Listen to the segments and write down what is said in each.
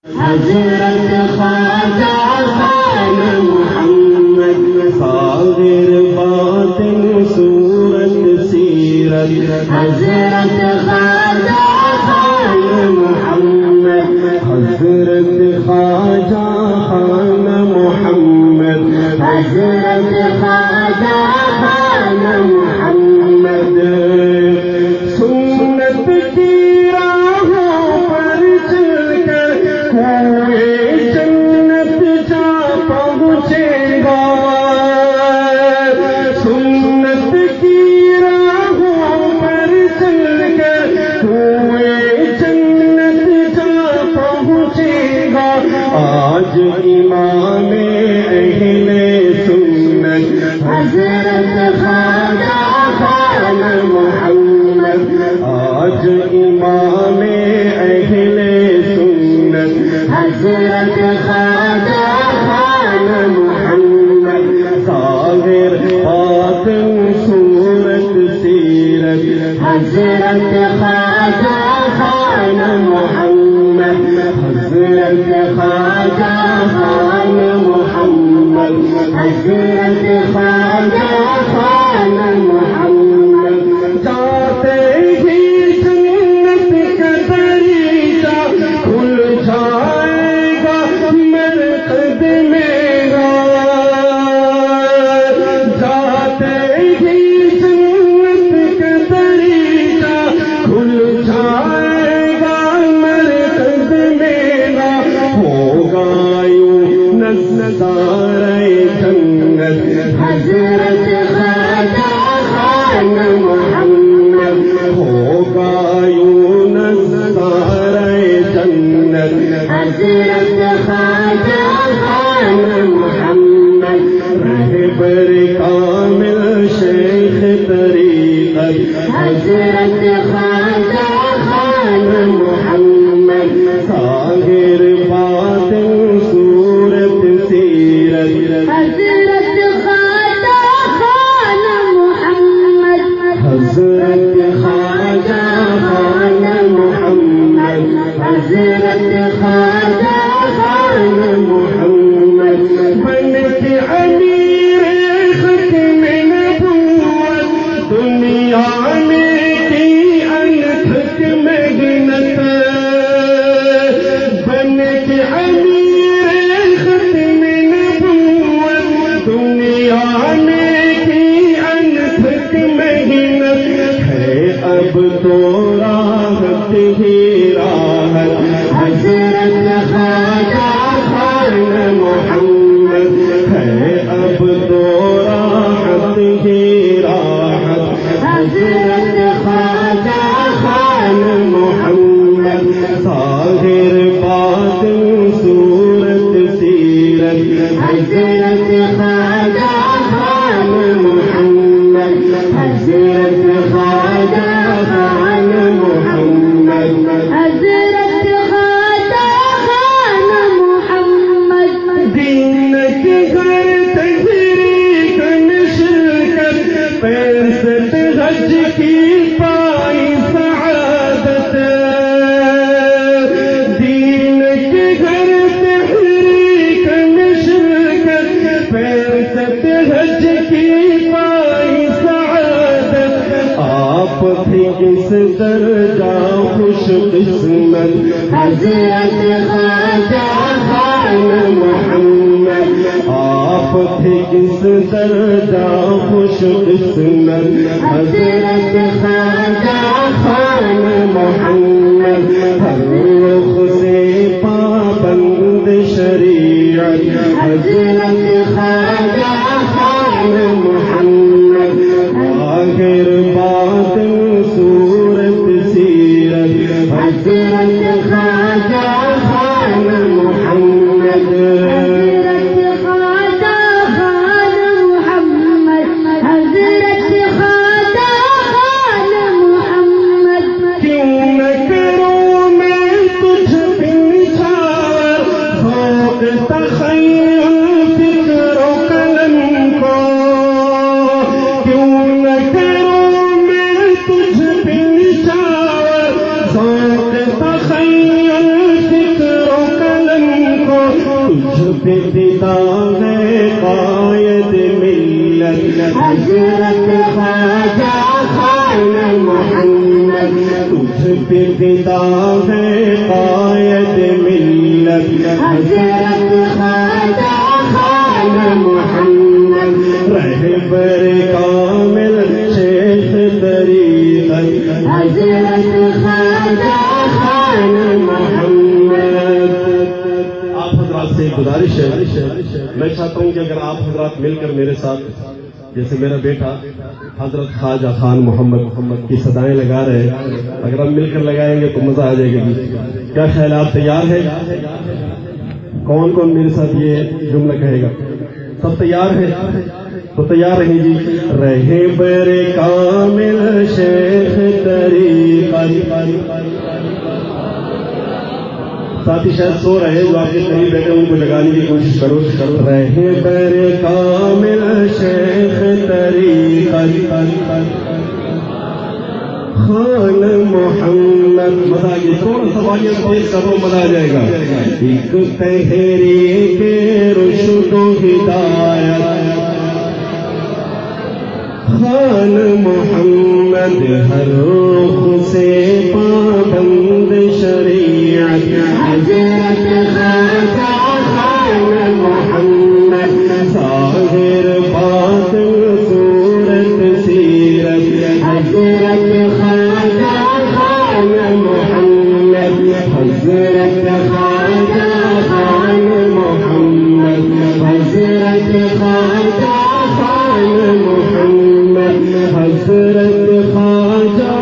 حضرت خواجہ خان محمد ظاہر باطن صورت سیرت حضرت خواجہ خان محمد حضرت خواجہ خان محمد حضرت خواجہ خان محمد سنت کی راہوں پر چل کر کوئے جنت جا پہنچے گا سنت کی راہوں پر چل کر کوئے جنت جا پہنچے گا آج امام اہل سنت حضرت خواجہ خان محمد آج امام اہل سنت حضرت خواجہ خان محمد ظاہر باطن صورت سیرت حضرت خواجہ خان محمد حضرت خواجہ خان محمد حضرت خواجہ خان محمد جاتے ہی جنت کا دریچہ کھل جائے گا مرقد میرا جاتے ہی جنت کا دریچہ کھل جائے گا مرقد میرا ہوگا یوں نظارۂ جنت حضرت خواجہ خان محمد ہوگا یوں نظارۂ جنت حضرت خواجہ خان محمد رہبر کامل شیخ طریقت حضرت خواجہ خان محمد ظاہر باطن صورت سیرت حضرت خواجہ خان محمد حضرت خواجہ خان محمد حضرت خواجہ خان محمد بن کے امیر ختم نبوت دنیا میں کی انتھک محنت بن کے امیر ختم نبوت دنیا میں کی انتھک محنت ہے اب تو راحت ہی راحت حضرت خواجہ خان محمد ہے اب تو راحت ہی راحت حضرت خواجہ خان محمد ظاہر باطن صورت سیرت حضرت خواجہ خان محمد حضرت خواجہ خان محمد حضرت خواجہ خان محمد دین کے گھر تحریک نشر کر 65 حج کی پائی سعادت دین کے گھر تحریک نشر کر 65 حج کی پائی سعادت آپ بھی کس درجہ خوش قسمت حضرت خواجہ خان محمد آپ بھی کس درجہ خوش قسمت حضرت خواجہ خان محمد ہر رخ سے پابند شریعت حضرت خواجہ خان محمد ظاہر باطن صورت سیرت حضرت خواجہ خان محمد حضرت خواجہ خان محمد حضرت خواجہ خان محمد کیوں نہ کروں میں تجھ بن چھاور ذوق تخیل فکر و قلم کو کیوں نہ کروں میں تجھ بن چھاور ذوق تخیل فکر و قلم پتا ہے قائد ملت حضرت خواجہ خان محمد، تجھ پہ پتا ہے قائد ملت حضرت خواجہ خان محمد، رہبر کامل شیخ طریقت حضرت خواجہ خان محمد۔ آپ حضرات سے گزارش ہے، میں چاہتا ہوں کہ اگر آپ حضرات مل کر میرے ساتھ، جیسے میرا بیٹا حضرت خواجہ خان محمد کی صدائیں لگا رہے ہیں، اگر ہم مل کر لگائیں گے تو مزہ آ جائے گا جی۔ کیا خیال آپ تیار ہیں؟ کون کون میرے ساتھ یہ جملہ کہے گا؟ سب تیار ہیں تو تیار رہیں جی۔ رہبر کامل شیخ طریقت، ساتھی شاید سو رہے جو آپ کے قریب بیٹھے ان کو جگانے کی کوشش کرو۔ رہبر کامل شیخ طریقت خان محمد، مزہ آ گیا، تھوڑا سوالیاں تیز کرو، مزہ آ جائے گا۔ ایک تحریک رشد و ہدایت خان محمد، ہر رخ سے پابند شریعت حضرت خواجہ خان محمد، ظاہر باطن صورت سیرت حضرت خواجہ خان محمد، حضرت خواجہ خان محمد، حضرت خواجہ خان محمد، حضرت خواجہ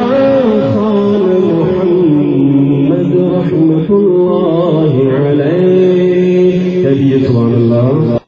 خان محمد رحمۃ اللہ علیہ۔ کہیے سبحان اللہ۔